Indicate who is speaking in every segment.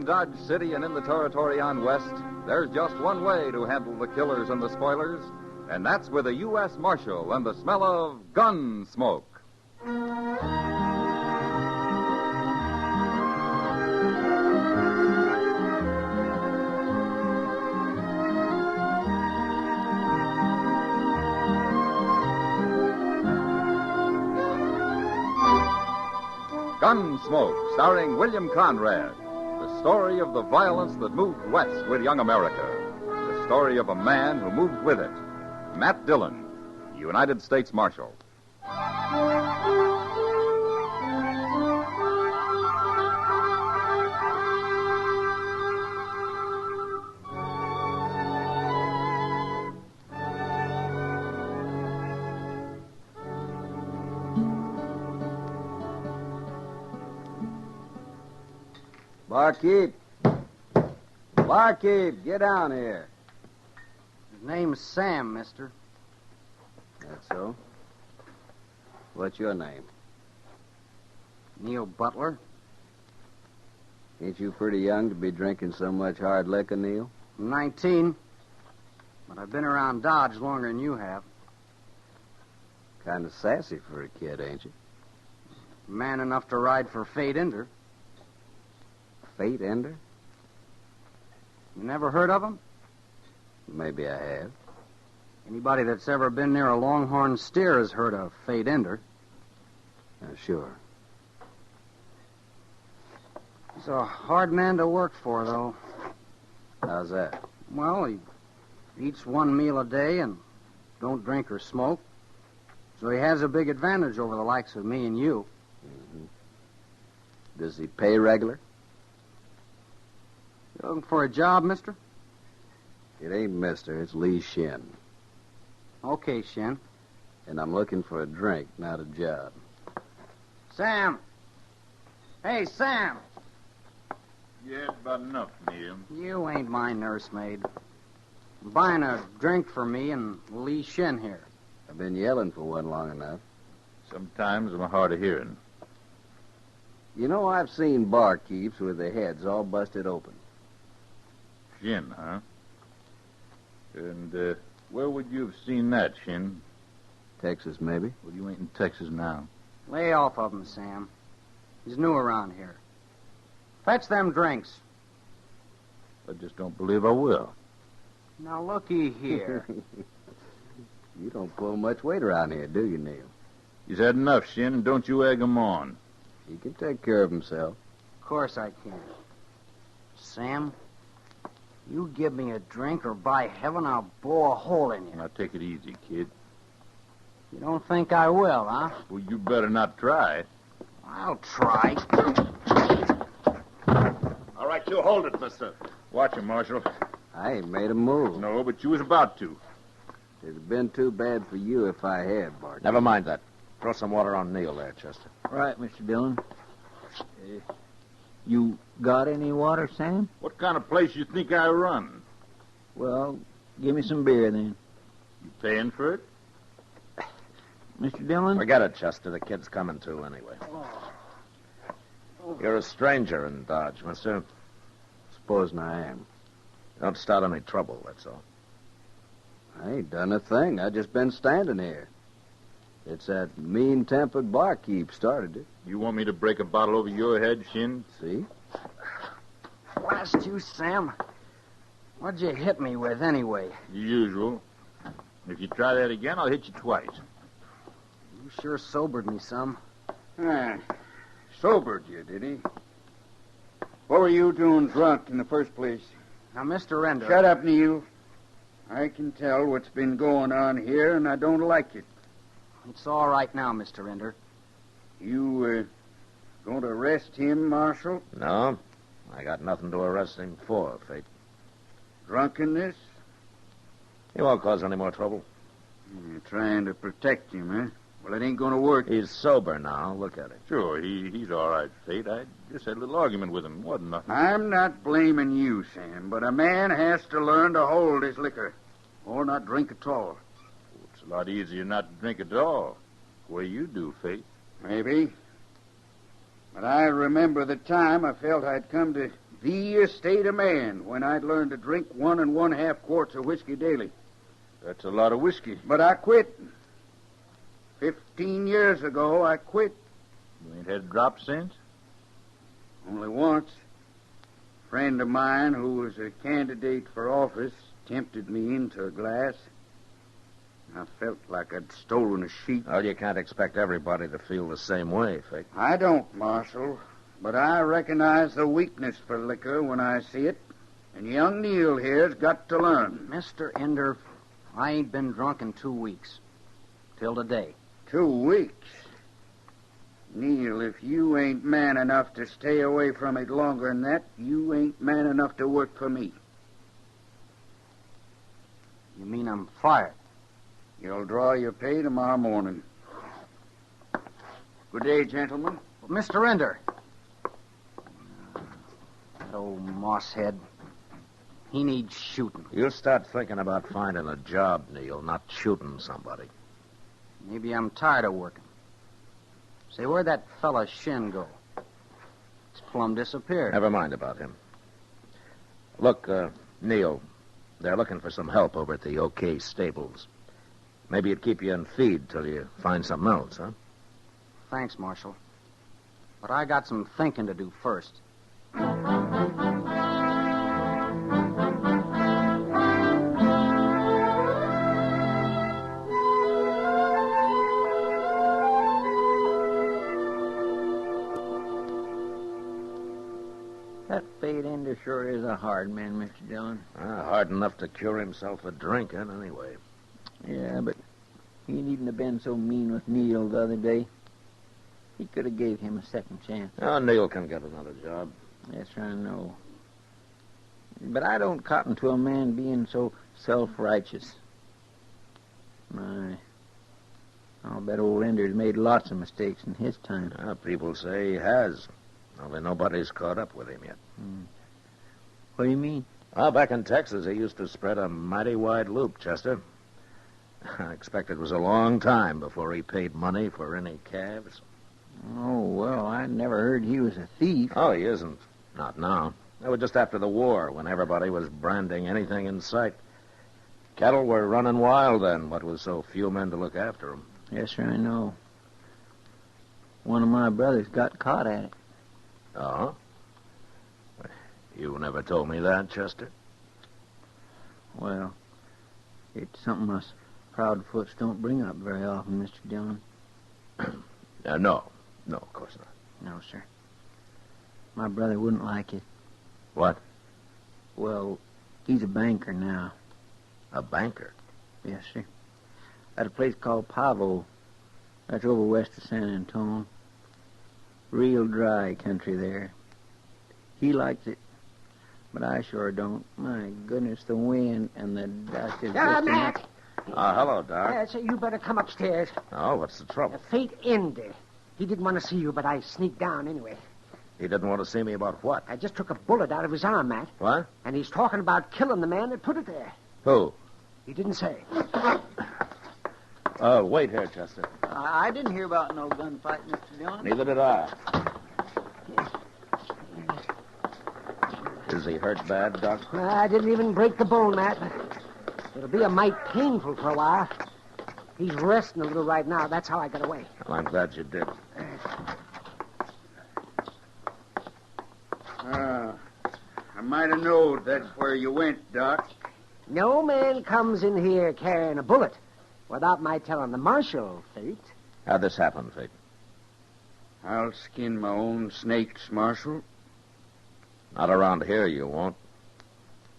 Speaker 1: Dodge City and in the territory on west, there's just one way to handle the killers and the spoilers, and that's with a U.S. Marshal and the smell of Gunsmoke. Gunsmoke, starring William Conrad. The story of the violence that moved west with young America. The story of a man who moved with it. Matt Dillon, United States Marshal.
Speaker 2: Barkeep, get down here.
Speaker 3: His name's Sam, mister.
Speaker 2: That's so. What's your name?
Speaker 3: Neil Butler.
Speaker 2: Ain't you pretty young to be drinking so much hard liquor, Neil?
Speaker 3: I'm 19, but I've been around Dodge longer than you have.
Speaker 2: Kind of sassy for a kid, ain't you?
Speaker 3: Man enough to ride for Fate Ender.
Speaker 2: Fate Ender?
Speaker 3: You never heard of him?
Speaker 2: Maybe I have.
Speaker 3: Anybody that's ever been near a longhorn steer has heard of Fate Ender.
Speaker 2: Sure.
Speaker 3: He's a hard man to work for, though.
Speaker 2: How's that?
Speaker 3: Well, he eats one meal a day and don't drink or smoke. So he has a big advantage over the likes of me and you.
Speaker 2: Mm-hmm. Does he pay regular?
Speaker 3: You looking for a job, mister?
Speaker 2: It ain't mister, it's Lee Shin.
Speaker 3: Okay, Shin.
Speaker 2: And I'm looking for a drink, not a job.
Speaker 3: Sam! Hey, Sam!
Speaker 4: Yeah, about enough, Neil.
Speaker 3: You ain't my nursemaid. I'm buying a drink for me and Lee Shin here.
Speaker 2: I've been yelling for one long enough.
Speaker 4: Sometimes I'm hard of hearing.
Speaker 2: You know, I've seen barkeeps with their heads all busted open.
Speaker 4: Shin, huh? And where would you have seen that, Shin?
Speaker 2: Texas, maybe.
Speaker 4: Well, you ain't in Texas now.
Speaker 3: Lay off of him, Sam. He's new around here. Fetch them drinks.
Speaker 4: I just don't believe I will.
Speaker 3: Now, looky here.
Speaker 2: You don't pull much weight around here, do you, Neil?
Speaker 4: He's had enough, Shin, and don't you egg him on.
Speaker 2: He can take care of himself.
Speaker 3: Of course I can. Sam, you give me a drink or by heaven I'll bore a hole in you.
Speaker 4: Now, take it easy, kid.
Speaker 3: You don't think I will, huh?
Speaker 4: Well, you better not try.
Speaker 3: I'll try.
Speaker 5: All right, you hold it, mister.
Speaker 4: Watch him, Marshal.
Speaker 2: I ain't made a move.
Speaker 4: No, but you was about to.
Speaker 2: It'd have been too bad for you if I had, Bart.
Speaker 5: Never mind that. Throw some water on Neil there, Chester.
Speaker 6: Right, Mr. Dillon. You got any water, Sam?
Speaker 4: What kind of place you think I run?
Speaker 6: Well, give me some beer, then.
Speaker 4: You paying for it?
Speaker 6: Mr. Dillon?
Speaker 5: Forget it, Chester. The kid's coming to anyway. You're a stranger in Dodge, mister.
Speaker 2: Supposing I am.
Speaker 5: Don't start any trouble, that's all.
Speaker 2: I ain't done a thing. I just been standing here. It's that mean-tempered barkeep started it.
Speaker 4: You want me to break a bottle over your head, Shin?
Speaker 2: See?
Speaker 3: Blast you, Sam. What'd you hit me with, anyway?
Speaker 4: The usual. If you try that again, I'll hit you twice.
Speaker 3: You sure sobered me some.
Speaker 7: Sobered you, did he? What were you doing drunk in the first place?
Speaker 3: Now, Mr. Render...
Speaker 7: Shut up, Neil. I can tell what's been going on here, and I don't like it.
Speaker 3: It's all right now, Mr. Render.
Speaker 7: You, going to arrest him, Marshal?
Speaker 5: No, I got nothing to arrest him for, Fate.
Speaker 7: Drunkenness?
Speaker 5: He won't cause any more trouble.
Speaker 7: You're trying to protect him, huh? Well, it ain't going to work.
Speaker 5: He's sober now. Look at him.
Speaker 4: Sure, he's all right, Fate. I just had a little argument with him. Wasn't nothing.
Speaker 7: I'm not blaming you, Sam, but a man has to learn to hold his liquor, or not drink at all.
Speaker 4: It's a lot easier not to drink at all. The way you do, Fate.
Speaker 7: Maybe. But I remember the time I felt I'd come to the estate of man when I'd learned to drink 1 1/2 quarts of whiskey daily.
Speaker 4: That's a lot of whiskey.
Speaker 7: But I quit. 15 years ago, I quit.
Speaker 4: You ain't had a drop since?
Speaker 7: Only once. A friend of mine who was a candidate for office tempted me into a glass. I felt like I'd stolen a sheep.
Speaker 5: Well, you can't expect everybody to feel the same way, Fake.
Speaker 7: I don't, Marshal. But I recognize the weakness for liquor when I see it. And young Neil here's got to learn.
Speaker 3: Mr. Ender, I ain't been drunk in 2 weeks. Till today.
Speaker 7: 2 weeks? Neil, if you ain't man enough to stay away from it longer than that, you ain't man enough to work for me.
Speaker 3: You mean I'm fired?
Speaker 7: You'll draw your pay tomorrow morning. Good day, gentlemen.
Speaker 3: Mr. Ender. That old mosshead. He needs shooting.
Speaker 5: You'll start thinking about finding a job, Neil, not shooting somebody.
Speaker 3: Maybe I'm tired of working. Say, where'd that fella Shin go? It's plumb disappeared.
Speaker 5: Never mind about him. Look, Neil, they're looking for some help over at the OK Stables. Maybe it'd keep you in feed till you find something else, huh?
Speaker 3: Thanks, Marshal. But I got some thinking to do first.
Speaker 6: That Fade Ender sure is a hard man, Mr. Dillon.
Speaker 5: Hard enough to cure himself of drinking, anyway.
Speaker 6: Yeah, but he needn't have been so mean with Neil the other day. He could have gave him a second chance.
Speaker 5: Oh, Neil can get another job.
Speaker 6: Yes, I know. But I don't cotton to a man being so self-righteous. My, I'll bet old Ender's made lots of mistakes in his time.
Speaker 5: People say he has. Only nobody's caught up with him yet.
Speaker 6: What do you mean?
Speaker 5: Well, back in Texas, he used to spread a mighty wide loop, Chester. I expect it was a long time before he paid money for any calves.
Speaker 6: Oh, well, I never heard he was a thief.
Speaker 5: Oh, he isn't. Not now. That was just after the war, when everybody was branding anything in sight. Cattle were running wild then, what with so few men to look after them.
Speaker 6: Yes, sir, I know. One of my brothers got caught at it.
Speaker 5: Oh? You never told me that, Chester.
Speaker 6: Well, it's something us Proudfoots don't bring up very often, Mr. Dillon.
Speaker 5: No. No, of course not.
Speaker 6: No, sir. My brother wouldn't like it.
Speaker 5: What?
Speaker 6: Well, he's a banker now.
Speaker 5: A banker?
Speaker 6: Yes, sir. At a place called Pavo. That's over west of San Antone. Real dry country there. He likes it, but I sure don't. My goodness, the wind and the dust is just
Speaker 8: Mac!
Speaker 5: Hello, Doc.
Speaker 8: So you better come upstairs.
Speaker 5: Oh, what's the trouble?
Speaker 8: Fate Ender. He didn't want to see you, but I sneaked down anyway.
Speaker 5: He didn't want to see me about what?
Speaker 8: I just took a bullet out of his arm, Matt.
Speaker 5: What?
Speaker 8: And he's talking about killing the man that put it there.
Speaker 5: Who?
Speaker 8: He didn't say.
Speaker 5: Wait here, Chester.
Speaker 6: I didn't hear about no gunfight, Mr. Dillon.
Speaker 5: Neither did I. Is he hurt bad, Doc?
Speaker 8: I didn't even break the bone, Matt. It'll be a mite painful for a while. He's resting a little right now. That's how I got away.
Speaker 5: Well, I'm glad you did.
Speaker 7: I might have known that's where you went, Doc.
Speaker 8: No man comes in here carrying a bullet without my telling the marshal, Fate.
Speaker 5: How'd this happen, Fate?
Speaker 7: I'll skin my own snakes, Marshal.
Speaker 5: Not around here, you won't.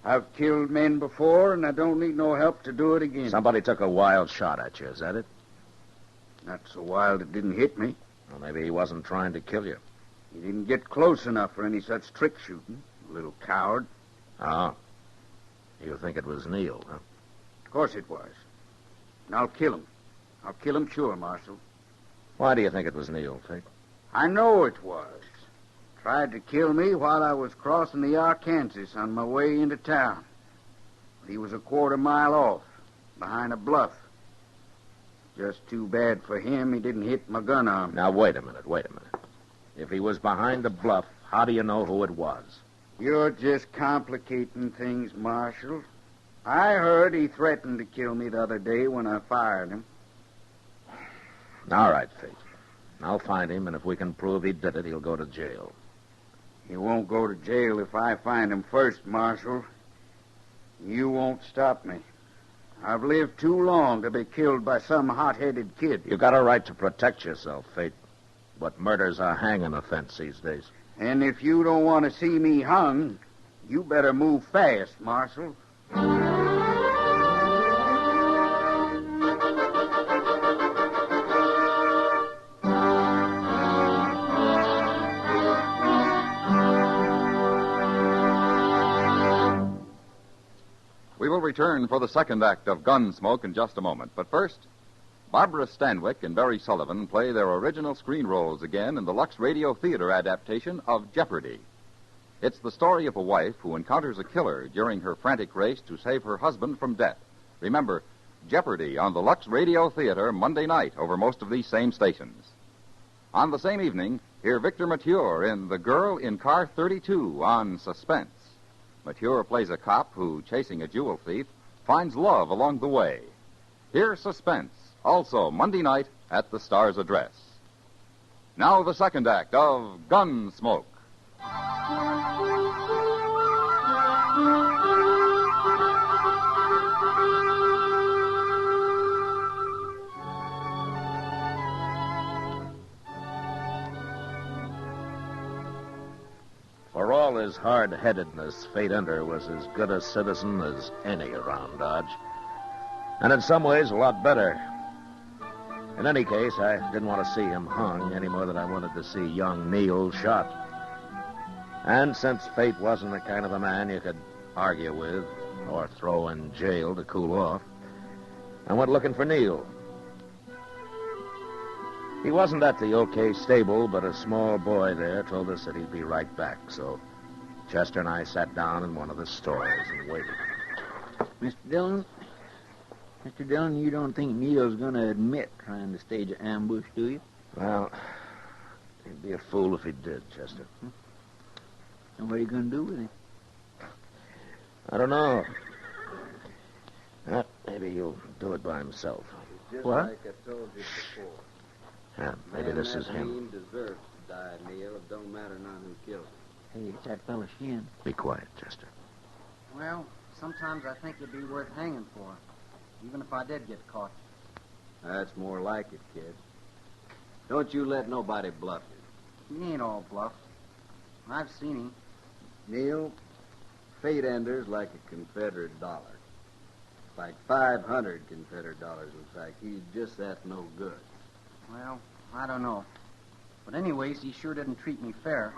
Speaker 7: I've killed men before, and I don't need no help to do it again.
Speaker 5: Somebody took a wild shot at you, is that it?
Speaker 7: Not so wild it didn't hit me.
Speaker 5: Well, maybe he wasn't trying to kill you.
Speaker 7: He didn't get close enough for any such trick shooting. Little coward.
Speaker 5: Oh. You think it was Neil, huh?
Speaker 7: Of course it was. And I'll kill him. I'll kill him sure, Marshal.
Speaker 5: Why do you think it was Neil, Fate?
Speaker 7: I know it was. Tried to kill me while I was crossing the Arkansas on my way into town. He was a quarter mile off, behind a bluff. Just too bad for him he didn't hit my gun arm.
Speaker 5: Now, wait a minute. If he was behind the bluff, how do you know who it was?
Speaker 7: You're just complicating things, Marshal. I heard he threatened to kill me the other day when I fired him.
Speaker 5: All right, Fate. I'll find him, and if we can prove he did it, he'll go to jail.
Speaker 7: He won't go to jail if I find him first, Marshal. You won't stop me. I've lived too long to be killed by some hot-headed kid.
Speaker 5: You got a right to protect yourself, Fate. But murder's a hanging offense these days.
Speaker 7: And if you don't want to see me hung, you better move fast, Marshal.
Speaker 1: We will return for the second act of Gunsmoke in just a moment. But first, Barbara Stanwyck and Barry Sullivan play their original screen roles again in the Lux Radio Theater adaptation of Jeopardy! It's the story of a wife who encounters a killer during her frantic race to save her husband from death. Remember, Jeopardy! On the Lux Radio Theater Monday night over most of these same stations. On the same evening, hear Victor Mature in The Girl in Car 32 on Suspense. Mature plays a cop who, chasing a jewel thief, finds love along the way. Hear Suspense, also Monday night at the Star's Address. Now the second act of Gunsmoke.
Speaker 5: For all his hard-headedness, Fate Ender was as good a citizen as any around Dodge. And in some ways, a lot better. In any case, I didn't want to see him hung any more than I wanted to see young Neil shot. And since Fate wasn't the kind of a man you could argue with or throw in jail to cool off, I went looking for Neil. He wasn't at the OK stable, but a small boy there told us that he'd be right back. So Chester and I sat down in one of the stores and waited.
Speaker 6: Mr. Dillon? Mr. Dillon, you don't think Neil's going to admit trying to stage an ambush, do you?
Speaker 5: Well, he'd be a fool if he did, Chester.
Speaker 6: And what are you going to do with him?
Speaker 5: I don't know. Maybe he'll do it by himself.
Speaker 2: Just
Speaker 6: What?
Speaker 2: like I told you before.
Speaker 5: Yeah, maybe this is him.
Speaker 2: Man deserves to die, Neil. It don't matter none who kills him.
Speaker 6: Hey, it's that fella Shin.
Speaker 5: Be quiet, Chester.
Speaker 3: Well, sometimes I think it'd be worth hanging for, even if I did get caught.
Speaker 2: That's more like it, kid. Don't you let nobody bluff you.
Speaker 3: He ain't all bluff. I've seen him.
Speaker 2: Neil, Fate Ender's like a Confederate dollar. Like 500 Confederate dollars, in fact. He's just that no good.
Speaker 3: Well, I don't know. But anyways, he sure didn't treat me fair.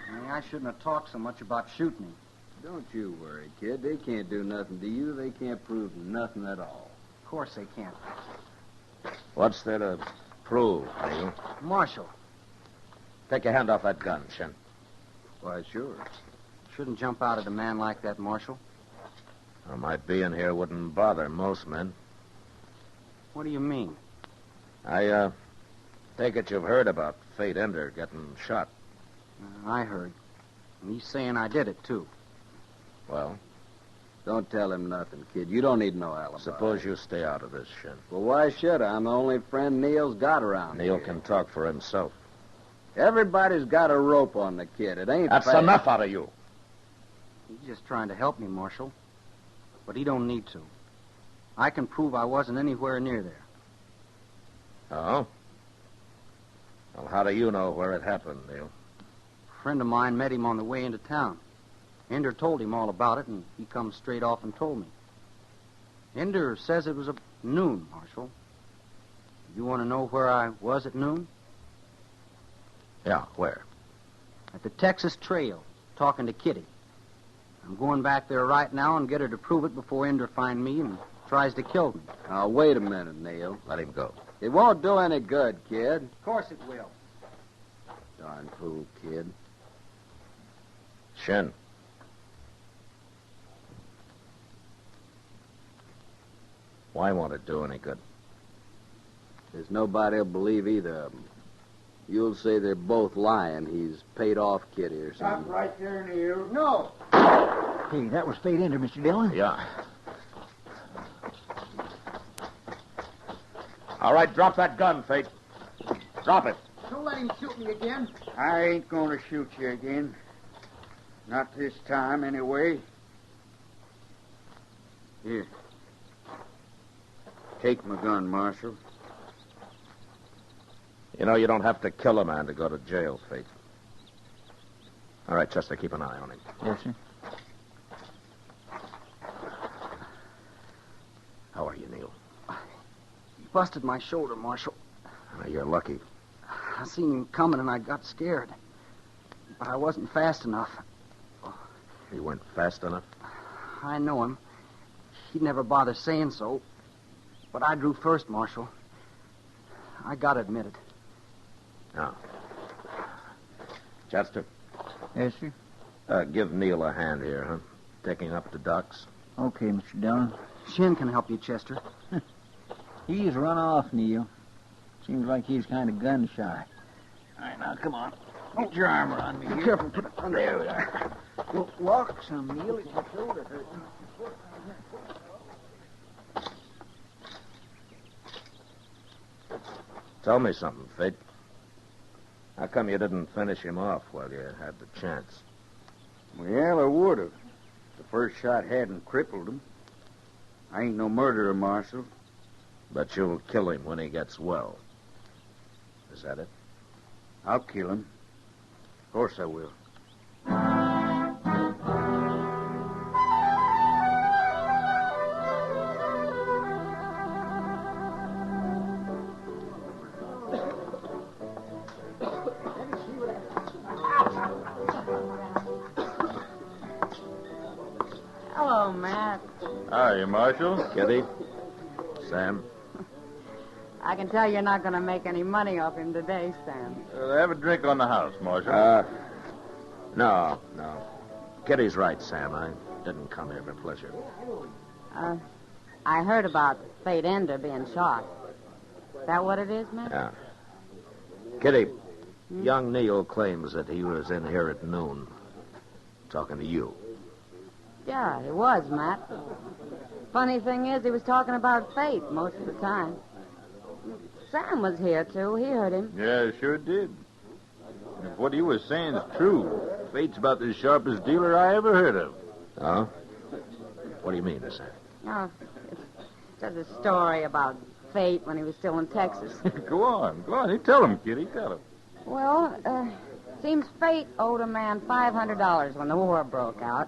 Speaker 3: I mean, I shouldn't have talked so much about shooting him.
Speaker 2: Don't you worry, kid. They can't do nothing to you. They can't prove nothing at all.
Speaker 3: Of course they can't.
Speaker 5: What's there to prove, Neil?
Speaker 3: Marshal,
Speaker 5: Take your hand off that gun, Shin.
Speaker 2: Why, sure.
Speaker 3: shouldn't jump out at a man like that, Marshal.
Speaker 5: Well, my being here wouldn't bother most men.
Speaker 3: What do you mean?
Speaker 5: I take it you've heard about Fate Ender getting shot.
Speaker 3: I heard. And he's saying I did it, too.
Speaker 5: Well,
Speaker 2: Don't tell him nothing, kid. You don't need no alibi.
Speaker 5: suppose you stay out of this, Shin.
Speaker 2: Well, why should I? I'm the only friend Neil's got around
Speaker 5: Neil
Speaker 2: here.
Speaker 5: can talk for himself.
Speaker 2: Everybody's got a rope on the kid. It ain't
Speaker 5: That's
Speaker 2: fair.
Speaker 5: enough out of you.
Speaker 3: He's just trying to help me, Marshal. But he don't need to. I can prove I wasn't anywhere near there.
Speaker 5: Oh? Well, how do you know where it happened, Neil?
Speaker 3: A friend of mine met him on the way into town. Ender told him all about it, and he come straight off and told me. Ender says it was at noon, Marshal. You want to know where I was at noon?
Speaker 5: Yeah, where?
Speaker 3: At the Texas Trail, talking to Kitty. I'm going back there right now and get her to prove it before Ender find me and tries to kill me.
Speaker 2: Now, wait a minute, Neil.
Speaker 5: Let him go.
Speaker 2: It won't do any good, kid.
Speaker 3: Of course it will.
Speaker 2: Darn fool, kid.
Speaker 5: Shin. Why won't it do any good?
Speaker 2: There's nobody'll believe either of them. You'll say they're both lying. He's paid off Kitty or
Speaker 7: Stop
Speaker 2: something.
Speaker 7: right there, Neil. No.
Speaker 6: Hey, that was Fate Ender, Mr. Dillon.
Speaker 5: Yeah. All right, drop that gun, Fate. Drop it.
Speaker 8: Don't let him shoot me again.
Speaker 7: I ain't going to shoot you again. Not this time, anyway. Here. Take my gun, Marshal.
Speaker 5: You know, you don't have to kill a man to go to jail, Fate. All right, Chester, keep an eye on him.
Speaker 6: Yes, sir.
Speaker 5: How are you, Neil?
Speaker 3: He busted my shoulder, Marshal.
Speaker 5: You're lucky.
Speaker 3: I seen him coming and I got scared. But I wasn't fast enough.
Speaker 5: You weren't fast enough?
Speaker 3: I know him. He'd never bother saying so. But I drew first, Marshal. I gotta admit it.
Speaker 5: Now, Chester,
Speaker 6: Yes, sir.
Speaker 5: give Neil a hand here, huh? Taking up the ducks.
Speaker 6: Okay, Mr. Dillon.
Speaker 3: Shin can help you, Chester.
Speaker 6: He's run off, Neil. Seems like he's kind of gun shy. All right, now, come on. Put your arm around me.
Speaker 3: Be
Speaker 6: here.
Speaker 3: careful. Put it under.
Speaker 6: There we are. Well, walk some, Neil. It's your shoulder hurting.
Speaker 5: Tell me something, Fate. How come you didn't finish him off while you had the chance?
Speaker 7: Well, I would have. The first shot hadn't crippled him. I ain't no murderer, Marshal.
Speaker 5: But you'll kill him when he gets well. Is that it?
Speaker 7: I'll kill him. Of course I will.
Speaker 9: Hello, Matt.
Speaker 4: Hiya, Marshal.
Speaker 5: Kitty? Sam?
Speaker 9: I can tell you're not going to make any money off him today, Sam.
Speaker 4: Have a drink on the house, Marshal.
Speaker 5: No. Kitty's right, Sam. I didn't come here for pleasure.
Speaker 9: I heard about Fate Ender being shot. Is that what it is, Matt?
Speaker 5: Yeah. Kitty, young Neil claims that he was in here at noon talking to you.
Speaker 9: Yeah, he was, Matt. Funny thing is, he was talking about Fate most of the time. Sam was here, too. He heard him.
Speaker 4: Yeah, sure did. If what he was saying is true, Fate's about the sharpest dealer I ever heard of.
Speaker 5: Oh? What do you mean, Sam?
Speaker 9: Oh, it's just a story about Fate when he was still in Texas.
Speaker 4: Go on. You tell him, Kitty. Tell him.
Speaker 9: Well, seems Fate owed a man $500 when the war broke out.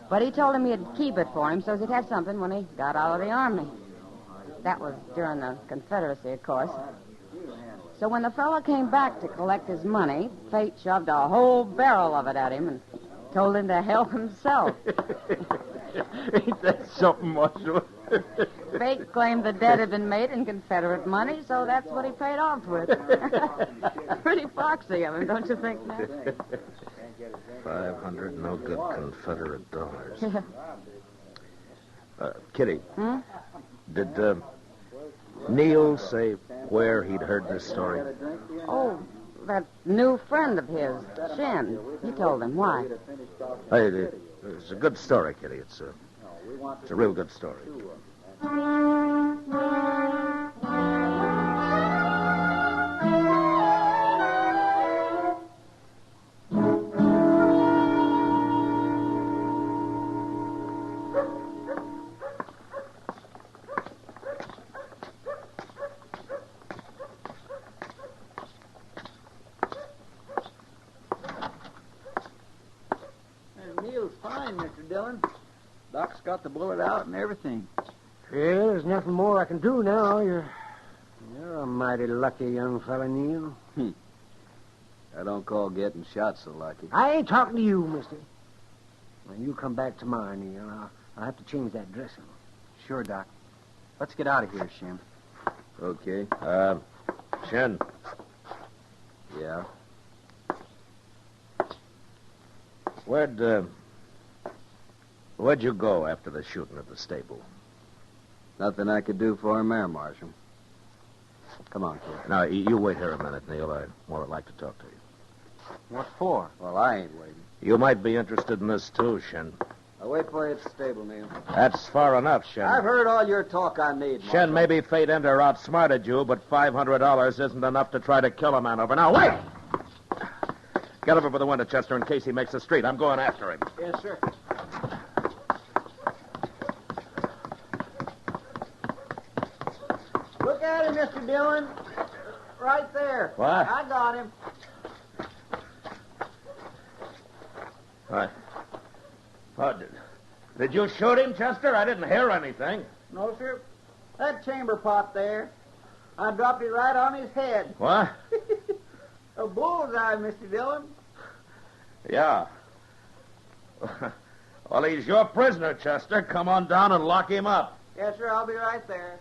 Speaker 9: But he told him he'd keep it for him so he'd have something when he got out of the army. That was during the Confederacy, of course. So when the fellow came back to collect his money, Fate shoved a whole barrel of it at him and told him to help himself.
Speaker 4: Ain't that something, Marshal?
Speaker 9: Fate claimed the debt had been made in Confederate money, so that's what he paid off with. Pretty foxy of him, don't you think, Matt?
Speaker 5: 500 no good Confederate dollars. Kitty, did Neil say where he'd heard this story?
Speaker 9: Oh, that new friend of his, Shin. He told him. Why?
Speaker 5: Hey, it's a good story, Kitty. It's a real good story.
Speaker 6: Neil's fine, Mr. Dillon. Doc's got the bullet out and everything.
Speaker 8: Yeah, there's nothing more I can do now. You're a mighty lucky young fella, Neil.
Speaker 2: I don't call getting shot so lucky.
Speaker 8: I ain't talking to you, mister. When you come back tomorrow, Neil, I'll have to change that dressing.
Speaker 3: Sure, Doc. Let's get out of here, Shin.
Speaker 2: Okay.
Speaker 5: Shin,
Speaker 2: Yeah.
Speaker 5: where'd you go after the shooting at the stable?
Speaker 2: Nothing I could do for him there, Marshal.
Speaker 6: Come on, kid.
Speaker 5: Now, you wait here a minute, Neil. I would like to talk to you.
Speaker 3: What for?
Speaker 2: Well, I ain't waiting.
Speaker 5: You might be interested in this, too, Shen.
Speaker 2: I'll wait for you at the stable, Neil.
Speaker 5: That's far enough, Shen.
Speaker 2: I've heard all your talk I need, Marshal.
Speaker 5: Shen, maybe Fate Ender outsmarted you, but $500 isn't enough to try to kill a man over. Now, wait! Get over by the window, Chester, in case he makes the street. I'm going after him.
Speaker 2: Yes, sir. Look at him, Mr. Dillon. Right there.
Speaker 5: What?
Speaker 2: I got him.
Speaker 5: Did you shoot him, Chester? I didn't hear anything.
Speaker 2: No, sir. That chamber pot there, I dropped it right on his head.
Speaker 5: What?
Speaker 2: A bullseye, Mr. Dillon.
Speaker 5: Yeah. Well, he's your prisoner, Chester. Come on down and lock him up.
Speaker 2: Yes, sir. I'll be right there.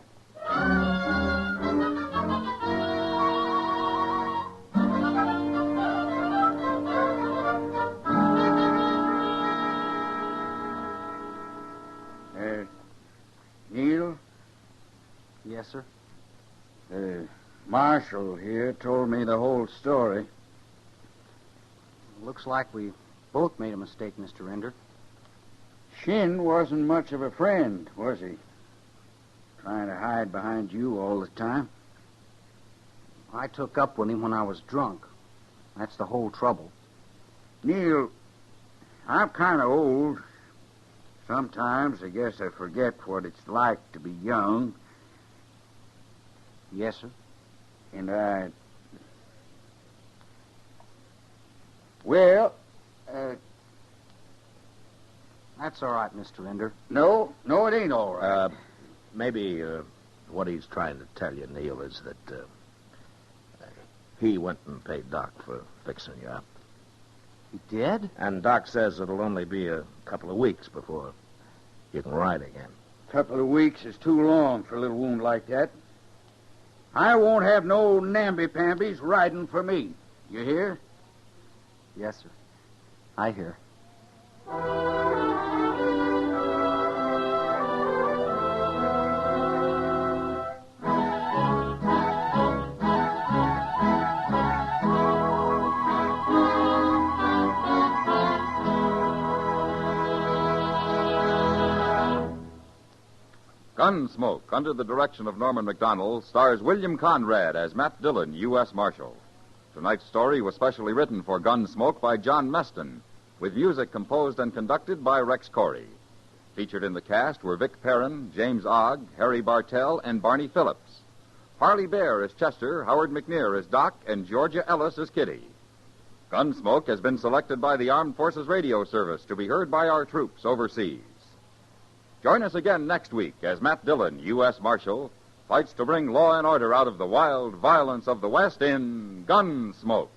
Speaker 7: Neil,
Speaker 3: Yes, sir.
Speaker 7: the marshal here told me the whole story.
Speaker 3: Looks like we both made a mistake, Mr. Ender.
Speaker 7: Shin wasn't much of a friend, was he? Trying to hide behind you all the time.
Speaker 3: I took up with him when I was drunk. That's the whole trouble.
Speaker 7: Neil, I'm kind of old. Sometimes I guess I forget what it's like to be young.
Speaker 3: Yes, sir.
Speaker 7: And Well,
Speaker 3: That's all right, Mr. Ender.
Speaker 7: no, it ain't all right.
Speaker 5: Maybe what he's trying to tell you, Neil, is that he went and paid Doc for fixing you up.
Speaker 3: He did?
Speaker 5: And Doc says it'll only be a couple of weeks before you can ride again.
Speaker 7: A couple of weeks is too long for a little wound like that. I won't have no namby-pambies riding for me. You hear?
Speaker 3: Yes, sir. I hear.
Speaker 1: Gunsmoke, under the direction of Norman Macdonnell, stars William Conrad as Matt Dillon, U.S. Marshal. Tonight's story was specially written for Gunsmoke by John Meston, with music composed and conducted by Rex Corey. Featured in the cast were Vic Perrin, James Ogg, Harry Bartell, and Barney Phillips. Parley Baer as Chester, Howard McNear as Doc, and Georgia Ellis as Kitty. Gunsmoke has been selected by the Armed Forces Radio Service to be heard by our troops overseas. Join us again next week as Matt Dillon, U.S. Marshal, fights to bring law and order out of the wild violence of the West in Gunsmoke.